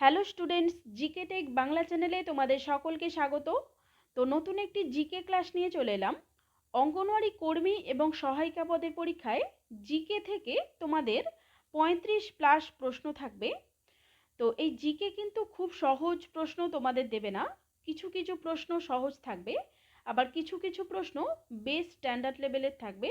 Hello students, GK tech Bangla চ্যানেলে তোমাদের সকলকে স্বাগত। তো নতুন একটি জিকে ক্লাস নিয়ে চলে এলাম। অঙ্গনওয়াড়ি কর্মী এবং সহায়িকা পদের পরীক্ষায় জিকে থেকে তোমাদের 35+ প্রশ্ন থাকবে। তো এই জিকে কিন্তু খুব সহজ প্রশ্ন তোমাদের দেবে না, কিছু কিছু প্রশ্ন সহজ থাকবে, আবার কিছু কিছু প্রশ্ন বেস স্ট্যান্ডার্ড লেভেলের থাকবে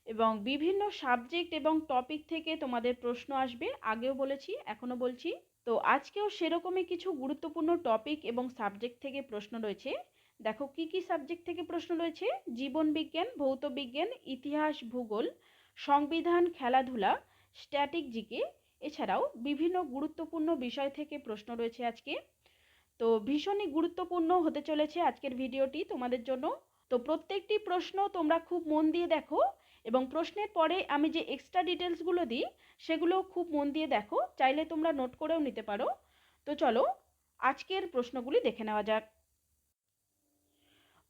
এবং বিভিন্ন সাবজেক্ট এবং টপিক থেকে তোমাদের প্রশ্ন আসবে। আগেও বলেছি, এখনও বলছি। তো আজকেও সেরকমই কিছু গুরুত্বপূর্ণ টপিক এবং সাবজেক্ট থেকে প্রশ্ন রয়েছে। দেখো কি কি সাবজেক্ট থেকে প্রশ্ন রয়েছে: জীবন বিজ্ঞান, ভৌত বিজ্ঞান, ইতিহাস, ভূগোল, সংবিধান, খেলাধুলা, স্ট্যাটিক জিকে, এছাড়াও বিভিন্ন গুরুত্বপূর্ণ বিষয় থেকে প্রশ্ন রয়েছে আজকে। তো ভীষণই গুরুত্বপূর্ণ হতে চলেছে আজকের ভিডিওটি তোমাদের জন্য। তো প্রত্যেকটি প্রশ্ন তোমরা খুব মন দিয়ে দেখো এবং প্রশ্নের পরে আমি যে এক্সট্রা ডিটেলসগুলো দিই সেগুলো খুব মন দিয়ে দেখো, চাইলে তোমরা নোট করেও নিতে পারো। তো চলো আজকের প্রশ্নগুলি দেখে নেওয়া যাক।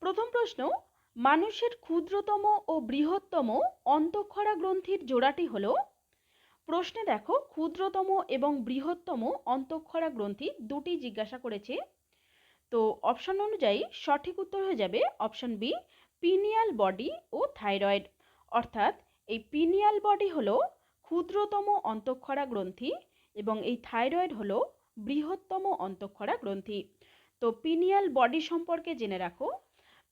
প্রথম প্রশ্ন: মানুষের ক্ষুদ্রতম ও বৃহত্তম অন্তঃক্ষরা গ্রন্থির জোড়াটি হলো। প্রশ্নে দেখো ক্ষুদ্রতম এবং বৃহত্তম অন্তঃক্ষরা গ্রন্থি দুটি জিজ্ঞাসা করেছে। তো অপশন অনুযায়ী সঠিক উত্তর হয়ে যাবে অপশন বি, পিনিয়াল বডি ও থাইরয়েড। অর্থাৎ এই পিনিয়াল বডি হলো ক্ষুদ্রতম অন্তঃক্ষরা গ্রন্থি এবং এই থাইরয়েড হলো বৃহত্তম অন্তঃক্ষরা গ্রন্থি। তো পিনিয়াল বডি সম্পর্কে জেনে রাখো।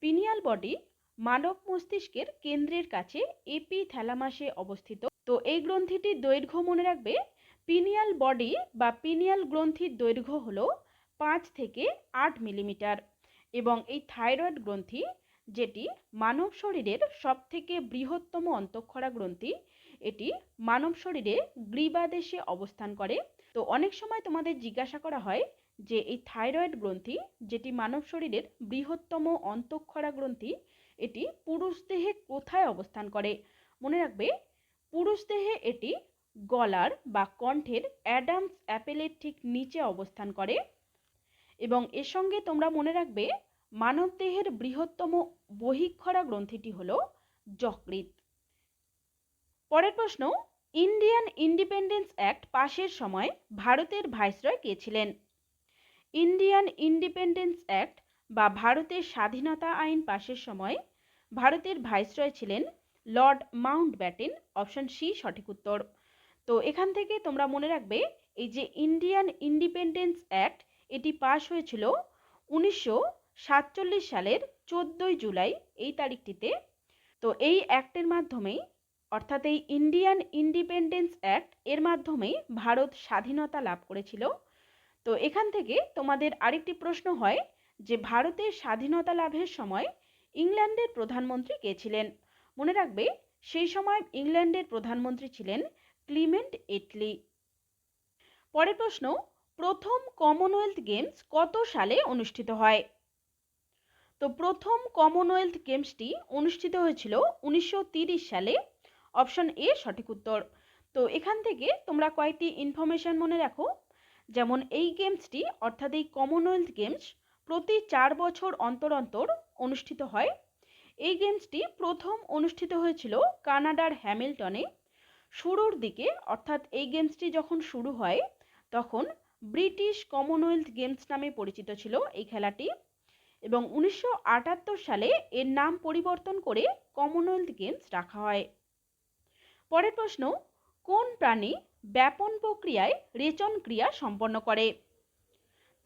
পিনিয়াল বডি মানব মস্তিষ্কের কেন্দ্রের কাছে এপিথ্যালামাসে অবস্থিত। তো এই গ্রন্থিটির দৈর্ঘ্য মনে রাখবে, পিনিয়াল বডি বা পিনিয়াল গ্রন্থির দৈর্ঘ্য হলো 5 থেকে 8 মিলিমিটার এবং এই থাইরয়েড গ্রন্থি, যেটি মানব শরীরের সবথেকে বৃহত্তম অন্তঃক্ষরা গ্রন্থি, এটি মানব শরীরে গ্রীবাদেশে অবস্থান করে। তো অনেক সময় তোমাদের জিজ্ঞাসা করা হয় যে এই থাইরয়েড গ্রন্থি, যেটি মানব শরীরের বৃহত্তম অন্তঃক্ষরা গ্রন্থি, এটি পুরুষ দেহে কোথায় অবস্থান করে। মনে রাখবে, পুরুষ দেহে এটি গলার বা কণ্ঠের অ্যাডামস অ্যাপেলের ঠিক নিচে অবস্থান করে এবং এর সঙ্গে তোমরা মনে রাখবে মানবদেহের বৃহত্তম বহিঃক্ষরা গ্রন্থিটি হল যকৃৎ। পরের প্রশ্ন: ইন্ডিয়ান ইন্ডিপেন্ডেন্স অ্যাক্ট পাশের সময় ভারতের ভাইসরয় কে ছিলেন? ইন্ডিয়ান ইন্ডিপেন্ডেন্স অ্যাক্ট বা ভারতের স্বাধীনতা আইন পাশের সময় ভারতের ভাইসরয় ছিলেন লর্ড মাউন্টব্যাটেন। অপশন সি সঠিক উত্তর। তো এখান থেকে তোমরা মনে রাখবে, এই যে ইন্ডিয়ান ইন্ডিপেন্ডেন্স অ্যাক্ট, এটি পাশ হয়েছিল 1947 সালের 14 জুলাই এই তারিখটিতে। তো এই অ্যাক্টের মাধ্যমেই, অর্থাৎ এই ইন্ডিয়ান ইন্ডিপেন্ডেন্স অ্যাক্ট এর মাধ্যমেই ভারত স্বাধীনতা লাভ করেছিল। তো এখান থেকে তোমাদের আরেকটি প্রশ্ন হয় যে ভারতের স্বাধীনতা লাভের সময় ইংল্যান্ডের প্রধানমন্ত্রী কে ছিলেন? মনে রাখবে, সেই সময় ইংল্যান্ডের প্রধানমন্ত্রী ছিলেন ক্লিমেন্ট এটলি। পরের প্রশ্ন: প্রথম কমনওয়েলথ গেমস কত সালে অনুষ্ঠিত হয়? তো প্রথম কমনওয়েলথ গেমসটি অনুষ্ঠিত হয়েছিল 1930 সালে। অপশন এ সঠিক উত্তর। তো এখান থেকে তোমরা কয়েকটি ইনফরমেশন মনে রাখো, যেমন এই গেমসটি, অর্থাৎ এই কমনওয়েলথ গেমস প্রতি 4 বছর অন্তর অন্তর অনুষ্ঠিত হয়। এই গেমসটি প্রথম অনুষ্ঠিত হয়েছিল কানাডার হ্যামিল্টনে। শুরুর দিকে, অর্থাৎ এই গেমসটি যখন শুরু হয় তখন ব্রিটিশ কমনওয়েলথ গেমস নামে পরিচিত ছিল এই খেলাটি এবং 1978 সালে এর নাম পরিবর্তন করে কমনওয়েলথ গেমস রাখা হয়। পরের প্রশ্ন: কোন প্রাণী ব্যাপন প্রক্রিয়ায় রেচন ক্রিয়া সম্পন্ন করে?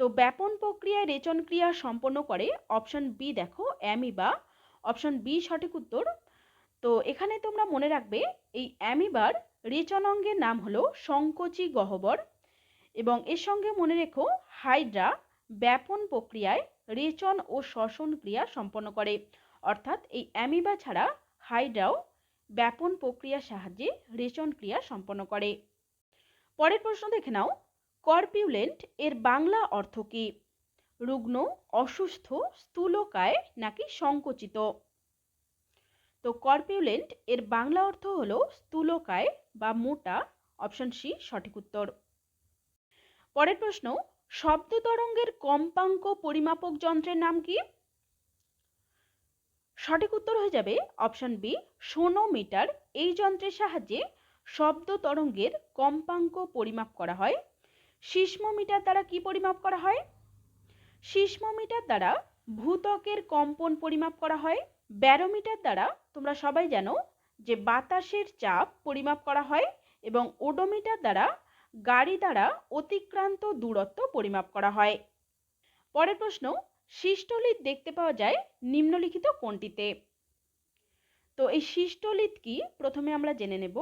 তো ব্যাপন প্রক্রিয়ায় রেচন ক্রিয়া সম্পন্ন করে অপশন বি, দেখো অ্যামিবা। অপশন বি সঠিক উত্তর। তো এখানে তোমরা মনে রাখবে, এই অ্যামিবার রেচন অঙ্গের নাম হলো সংকোচী গহ্বর এবং এর সঙ্গে মনে রেখো হাইড্রা ব্যাপন প্রক্রিয়ায় রেচন ও শ্বসন ক্রিয়া সম্পন্ন করে। অর্থাৎ এই অ্যামিবা ছাড়া হাইড্রাও ব্যাপন প্রক্রিয়ার সাহায্যে রেচন ক্রিয়া সম্পন্ন করে। পরের প্রশ্ন দেখে নাও, কর্পিউলেন্ট এর বাংলা অর্থ কী? রুগ্ন, অসুস্থ, স্থূলকায় নাকি সংকুচিত? তো কর্পিউলেন্ট এর বাংলা অর্থ হলো স্থূলকায় বা মোটা। অপশন সি সঠিক উত্তর। পরের প্রশ্ন: শব্দ তরঙ্গের কম্পাঙ্ক পরিমাপক যন্ত্রের নাম কি? সঠিক উত্তর হয়ে যাবে অপশন বি, সোনোমিটার। এই যন্ত্রের সাহায্যে শব্দ তরঙ্গের কম্পাঙ্ক পরিমাপ করা হয়। সিসমোমিটার দ্বারা কি পরিমাপ করা হয়? সিসমোমিটার দ্বারা ভূত্বকের কম্পন পরিমাপ করা হয়। ব্যারোমিটার দ্বারা তোমরা সবাই জানো যে বাতাসের চাপ পরিমাপ করা হয়, এবং ওডোমিটার দ্বারা গাড়ি দ্বারা অতিক্রান্ত দূরত্ব পরিমাপ করা হয়। পরের প্রশ্ন, সিস্টোলিথ দেখতে পাওয়া যায় নিম্নলিখিত কোনটিতে? তো এই সিস্টোলিথ কি প্রথমে আমরা জেনে নেব।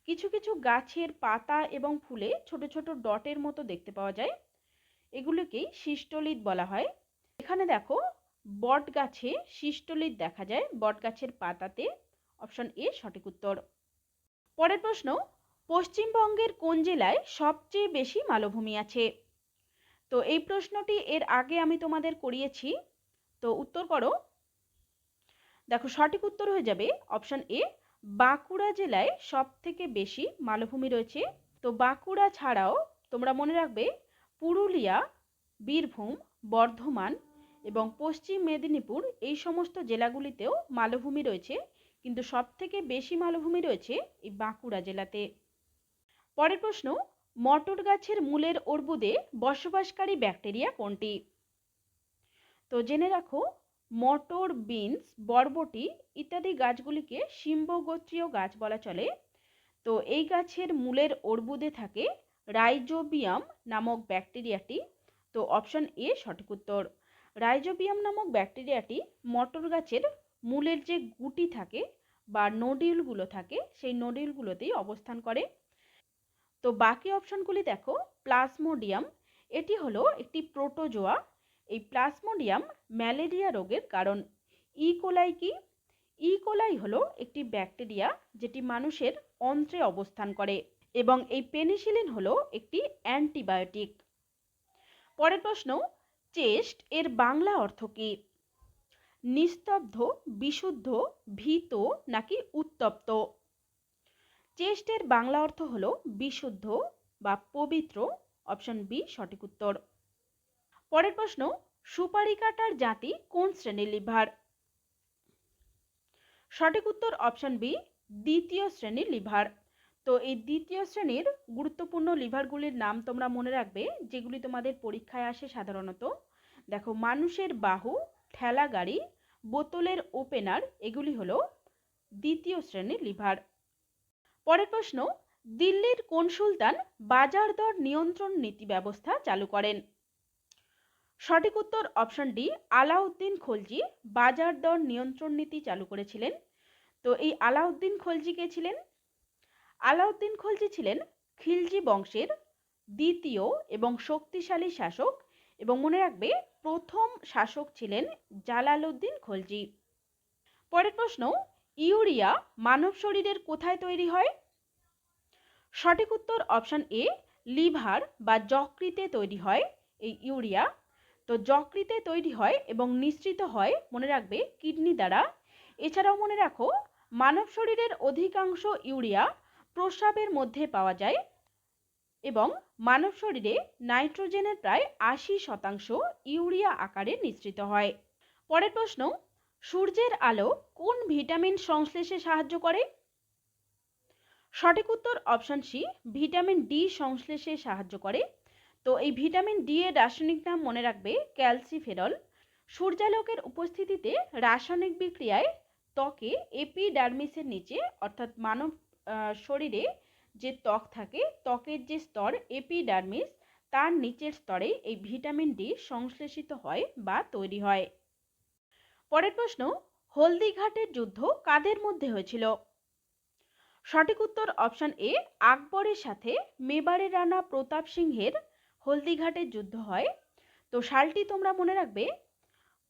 কিছু কিছু গাছের পাতা এবং ফুলে ছোট ছোট ডটের মতো দেখতে পাওয়া যায়, এগুলোকেই সিস্টোলিথ বলা হয়। এখানে দেখো বট গাছে সিস্টোলিথ দেখা যায়, বট গাছের পাতাতে। অপশন এ সঠিক উত্তর। পরের প্রশ্ন, পশ্চিমবঙ্গের কোন জেলায় সবচেয়ে বেশি মালভূমি আছে? তো এই প্রশ্নটি এর আগে আমি তোমাদের করিয়েছি, তো উত্তর করো। দেখো সঠিক উত্তর হয়ে যাবে অপশন এ, বাঁকুড়া জেলায় সব থেকে বেশি মালভূমি রয়েছে। তো বাঁকুড়া ছাড়াও তোমরা মনে রাখবে পুরুলিয়া, বীরভূম, বর্ধমান এবং পশ্চিম মেদিনীপুর এই সমস্ত জেলাগুলিতেও মালভূমি রয়েছে, কিন্তু সব থেকে বেশি মালভূমি রয়েছে এই বাঁকুড়া জেলাতে। পরের প্রশ্ন, মটর গাছের মূলের অর্বুদে বসবাসকারী ব্যাকটেরিয়া কোনটি? তো জেনে রাখো মটর, বিনস, বরবটি ইত্যাদি গাছগুলিকে শিম্বগোত্রীয় গাছ বলা চলে। তো এই গাছের মূলের অর্বুদে থাকে রাইজোবিয়াম নামক ব্যাকটেরিয়াটি। তো অপশন এ সঠিক উত্তর। রাইজোবিয়াম নামক ব্যাকটেরিয়াটি মটর গাছের মূলের যে গুটি থাকে বা নোডিউলগুলো থাকে, সেই নোডিউলগুলোতেই অবস্থান করে। তো বাকি অপশনগুলি দেখো, প্লাজমোডিয়াম এটি হলো একটি প্রোটোজোয়া। এই প্লাজমোডিয়াম ম্যালেরিয়া রোগের কারণ। ইকোলাই কি? ইকোলাই হলো একটি ব্যাকটেরিয়া যেটি মানুষের অন্ত্রে অবস্থান করে, এবং এই পেনিসিলিন হলো একটি অ্যান্টিবায়োটিক। পরের প্রশ্ন, চেস্ট এর বাংলা অর্থ কি? নিস্তব্ধ, বিশুদ্ধ, ভীত নাকি উত্তপ্ত? চেস্টের বাংলা অর্থ হলো বিশুদ্ধ বা পবিত্র। অপশন বি সঠিক উত্তর। পরের প্রশ্ন, সুপারি কাটার জাতি কোন শ্রেণীর লিভার? সঠিক উত্তর অপশন বি, দ্বিতীয় শ্রেণীর লিভার। তো এই দ্বিতীয় শ্রেণীর গুরুত্বপূর্ণ লিভারগুলির নাম তোমরা মনে রাখবে, যেগুলি তোমাদের পরীক্ষায় আসে সাধারণত। দেখো, মানুষের বাহু, ঠেলা গাড়ি, বোতলের ওপেনার এগুলি হলো দ্বিতীয় শ্রেণীর লিভার। পরের প্রশ্ন, দিল্লির কোন সুলতান বাজার দর নিয়ন্ত্রণ নীতি ব্যবস্থা চালু করেন? সঠিক উত্তর অপশন ডি, আলাউদ্দিন খলজি বাজার দর নিয়ন্ত্রণ নীতি চালু করেছিলেন। তো এই আলাউদ্দিন খলজি কে ছিলেন? আলাউদ্দিন খলজি ছিলেন খিলজি বংশের দ্বিতীয় এবং শক্তিশালী শাসক, এবং মনে রাখবে প্রথম শাসক ছিলেন জালালউদ্দিন খলজি। পরের প্রশ্ন, ইউরিয়া মানব শরীরের কোথায় তৈরি হয়? সঠিক উত্তর অপশন এ, লিভার বা যকৃতে তৈরি হয় এই ইউরিয়া। তো যকৃতে তৈরি হয় এবং নিঃসৃত হয় মনে রাখবে কিডনি দ্বারা। এছাড়াও মনে রাখো মানব শরীরের অধিকাংশ ইউরিয়া প্রস্রাবের মধ্যে পাওয়া যায়, এবং মানব শরীরে নাইট্রোজেনের প্রায় 80% ইউরিয়া আকারে নিঃসৃত হয়। পরের প্রশ্ন, সূর্যের আলো কোন ভিটামিন সংশ্লেষে সাহায্য করে? সঠিক উত্তর অপশন সি, ভিটামিন ডি সংশ্লেষে সাহায্য করে। তো এই ভিটামিন ডি এর রাসায়নিক নাম মনে রাখবে ক্যালসিফেরল। সূর্যালোকের উপস্থিতিতে রাসায়নিক বিক্রিয়ায় ত্বকে এপিডার্মিসের নিচে, অর্থাৎ মানব শরীরে যে ত্বক থাকে, ত্বকের যে স্তর এপিডার্মিস, তার নিচের স্তরে এই ভিটামিন ডি সংশ্লেষিত হয় বা তৈরি হয়। পরের প্রশ্ন, হলদিঘাটের যুদ্ধ কাদের মধ্যে হয়েছিল? সঠিক উত্তর অপশন এ, আকবরের সাথে মেবারের রানা প্রতাপ সিংহের হলদিঘাটের যুদ্ধ হয়। তো সালটি তোমরা মনে রাখবে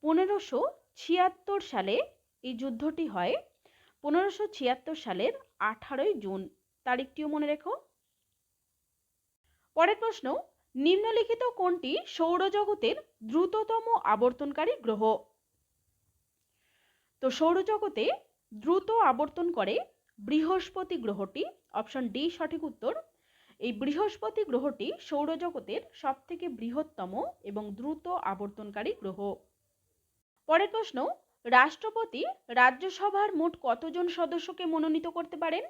1576 সালে এই যুদ্ধটি হয়। 1576 সালের 18 জুন তারিখটিও মনে রেখো। পরের প্রশ্ন, নিম্নলিখিত কোনটি সৌরজগতের দ্রুততম আবর্তনকারী গ্রহ? তো সৌরজগতে দ্রুত আবর্তন করে বৃহস্পতি গ্রহটি। অপশন ডি সঠিক উত্তর। এই বৃহস্পতি গ্রহটি সৌরজগতের সবথেকে বৃহত্তম এবং দ্রুত আবর্তনকারী গ্রহ। পরের প্রশ্ন, রাষ্ট্রপতি রাজ্যসভার মোট কতজন সদস্যকে মনোনীত করতে পারেন?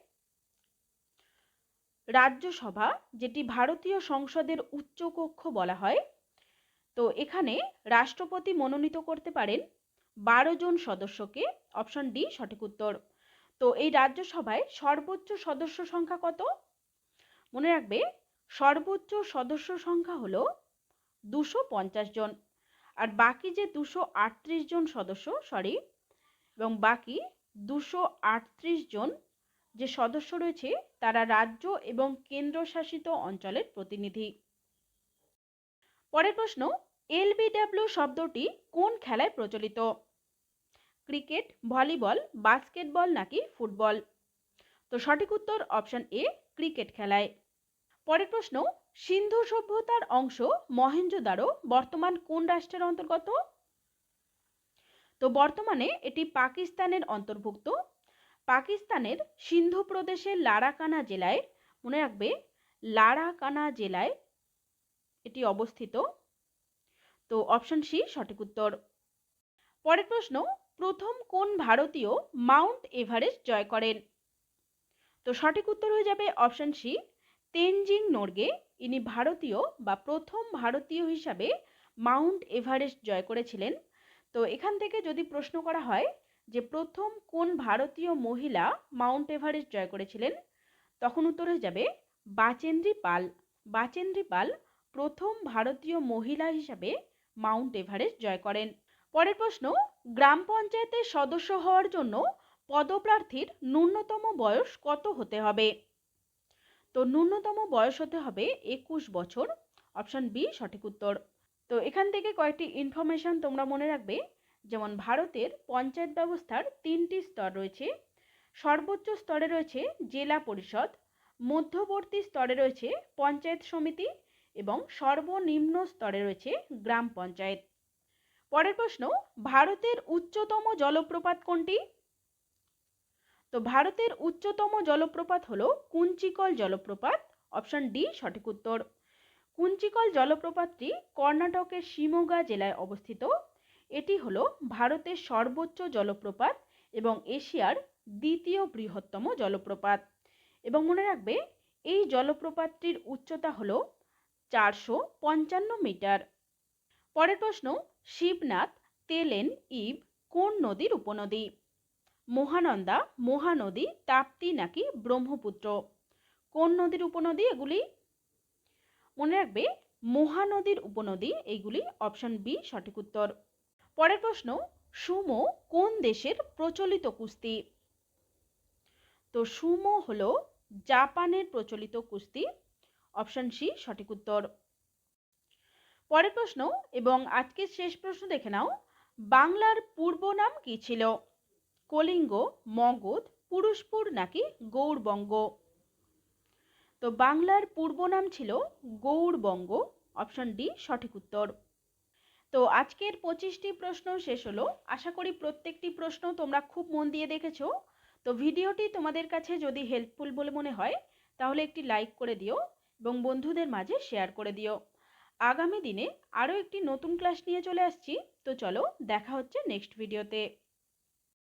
রাজ্যসভা, যেটি ভারতীয় সংসদের উচ্চকক্ষ বলা হয়। তো এখানে রাষ্ট্রপতি মনোনীত করতে পারেন 12 জন সদস্যকে, অপশন ডি সঠিক উত্তর। তো এই রাজ্যসভায় সর্বোচ্চ সদস্য সংখ্যা কত? মনে রাখবে, সর্বোচ্চ সদস্য সংখ্যা হলো 250 জন। আর বাকি যে 238 জন সদস্য, এবং বাকি 238 জন যে সদস্য রয়েছে তারা রাজ্য এবং কেন্দ্রশাসিত অঞ্চলের প্রতিনিধি। পরের প্রশ্ন, এলবিডব্লিউ শব্দটি কোন খেলায় প্রচলিত? ক্রিকেট, ভলিবল, বাস্কেটবল নাকি ফুটবল? তো সঠিক উত্তর অপশন এ, ক্রিকেট খেলায়। পরের প্রশ্ন, সিন্ধু সভ্যতার অংশ মহেঞ্জোদারো বর্তমান কোন রাষ্ট্রের অন্তর্গত? তো বর্তমানে এটি পাকিস্তানের অন্তর্ভুক্ত। পাকিস্তানের সিন্ধু প্রদেশের লারাকানা জেলায়, মনে রাখবে লারাকানা জেলায় এটি অবস্থিত। তো অপশন সি সঠিক উত্তর। পরের প্রশ্ন, প্রথম কোন ভারতীয় মাউন্ট এভারেস্ট জয় করেন? তো সঠিক উত্তর হয়ে যাবে অপশন সি, তেনজিং নোরগে। ইনি ভারতীয় বা প্রথম ভারতীয় হিসাবে মাউন্ট এভারেস্ট জয় করেছিলেন। তো এখান থেকে যদি প্রশ্ন করা হয় যে প্রথম কোন ভারতীয় মহিলা মাউন্ট এভারেস্ট জয় করেছিলেন, তখন উত্তর হয়ে যাবে বাচেন্দ্রী পাল। বাচেন্দ্রী পাল প্রথম ভারতীয় মহিলা হিসাবে মাউন্ট এভারেস্ট জয় করেন। পরের প্রশ্ন, গ্রাম পঞ্চায়েতের সদস্য হওয়ার জন্য পদপ্রার্থীর ন্যূনতম বয়স কত হতে হবে? তো ন্যূনতম বয়স হতে হবে 21 বছর, অপশন বি সঠিক উত্তর। তো এখান থেকে কয়েকটি ইনফরমেশন তোমরা মনে রাখবে, যেমন ভারতের পঞ্চায়েত ব্যবস্থার 3টি স্তর রয়েছে। সর্বোচ্চ স্তরে রয়েছে জেলা পরিষদ, মধ্যবর্তী স্তরে রয়েছে পঞ্চায়েত সমিতি এবং সর্বনিম্ন স্তরে রয়েছে গ্রাম পঞ্চায়েত। পরের প্রশ্ন, ভারতের উচ্চতম জলপ্রপাত কোনটি? তো ভারতের উচ্চতম জলপ্রপাত হলো কুঞ্চিকল জলপ্রপাত, অপশন ডি সঠিক উত্তর। কুঞ্চিকল জলপ্রপাতটি কর্ণাটকের শিমোগা জেলায় অবস্থিত। এটি হলো ভারতের সর্বোচ্চ জলপ্রপাত এবং এশিয়ার দ্বিতীয় বৃহত্তম জলপ্রপাত। এবং মনে রাখবে, এই জলপ্রপাতটির উচ্চতা হলো 455 মিটার। পরের প্রশ্ন, শিবনাথ, তেলেন, ইব কোন নদীর উপনদী? মহানন্দা, মহানদী, তাপ্তি নাকি ব্রহ্মপুত্র? কোন নদীর উপনদী এগুলি? মনে রাখবে, মহানদীর উপনদী এইগুলি, অপশন বি সঠিক উত্তর। পরের প্রশ্ন, সুমো কোন দেশের প্রচলিত কুস্তি? তো সুমো হলো জাপানের প্রচলিত কুস্তি, অপশন সি সঠিক উত্তর। পরের প্রশ্ন এবং আজকের শেষ প্রশ্ন দেখে নাও, বাংলার পূর্ব নাম কি ছিল? কলিঙ্গ, মগধ, পুরুষপুর নাকি গৌড়বঙ্গ? তো বাংলার পূর্ব নাম ছিল গৌড়বঙ্গ, অপশন ডি সঠিক উত্তর। তো আজকের 25টি প্রশ্ন শেষ হলো। আশা করি প্রত্যেকটি প্রশ্ন তোমরা খুব মন দিয়ে দেখেছো। তো ভিডিওটি তোমাদের কাছে যদি হেল্পফুল বলে মনে হয় তাহলে একটি লাইক করে দিও এবং বন্ধুদের মাঝে শেয়ার করে দিও। আগামী দিনে আরও একটি নতুন ক্লাস নিয়ে চলে আসছি। তো চলো, দেখা হচ্ছে নেক্সট ভিডিওতে।